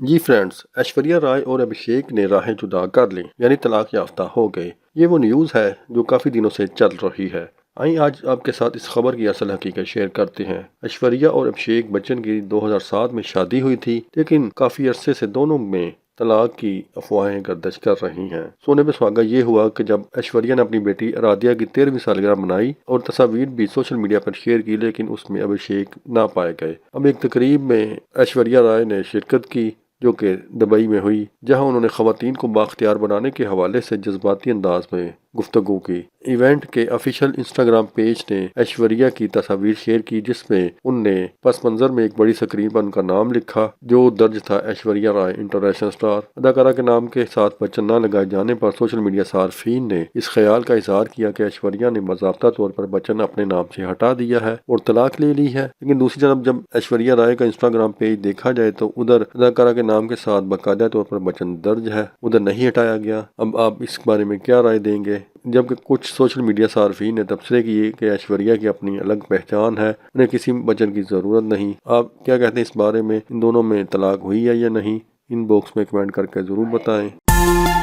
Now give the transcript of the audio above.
जी friends, Aishwarya Rai और अभिषेक ने राहें जुदा कर ली, यानी तलाक याफ्ता हो गए। ये वो न्यूज़ है जो काफ़ी दिनों से चल रही है। आइए आज आपके साथ इस खबर की असल हकीकत शेयर करते हैं। ऐश्वर्या और अभिषेक बच्चन की 2007 में शादी हुई थी, लेकिन काफ़ी अरसे से दोनों में तलाक की अफवाहें गर्दिश कर रही हैं। सोने पे सुहागा ये हुआ कि जब ऐश्वर्या ने अपनी बेटी आराध्या की 13वीं सालगिरह मनाई और तस्वीर भी सोशल मीडिया पर शेयर की, लेकिन उसमें अभिषेक ना पाए गए। अब एक तकरीब में ऐश्वर्या राय ने शिरकत की जो कि दुबई में हुई, जहां उन्होंने खवातीन को बाख्तियार बनाने के हवाले से जज्बाती अंदाज में गुफ्तगू की। इवेंट के ऑफिशियल इंस्टाग्राम पेज ने ऐश्वर्या की तस्वीर शेयर की, जिसमें उनने पस मंजर में एक बड़ी स्क्रीन पर उनका नाम लिखा जो दर्ज था ऐश्वर्या राय इंटरनेशनल स्टार। अदाकारा के नाम के साथ बच्चन न लगाए जाने पर सोशल मीडिया सार्फिन ने इस ख्याल का इजहार किया कि ऐश्वर्या ने बाज़ाब्ता तौर पर बच्चन अपने नाम से हटा दिया है और तलाक ले ली है। लेकिन दूसरी तरफ जब ऐश्वर्या राय का इंस्टाग्राम पेज देखा जाए तो उधर अदाकारा के नाम के साथ बाकायदा तौर पर बच्चन दर्ज है, उधर नहीं हटाया गया। अब आप इस बारे में क्या राय देंगे? जबकि कुछ सोशल मीडिया सार्फिन ने तबसरे किए कि ऐश्वर्या की अपनी अलग पहचान है, उन्हें किसी बच्चन की ज़रूरत नहीं। आप क्या कहते हैं इस बारे में? इन दोनों में तलाक हुई है या नहीं? इन बॉक्स में कमेंट करके ज़रूर बताएं।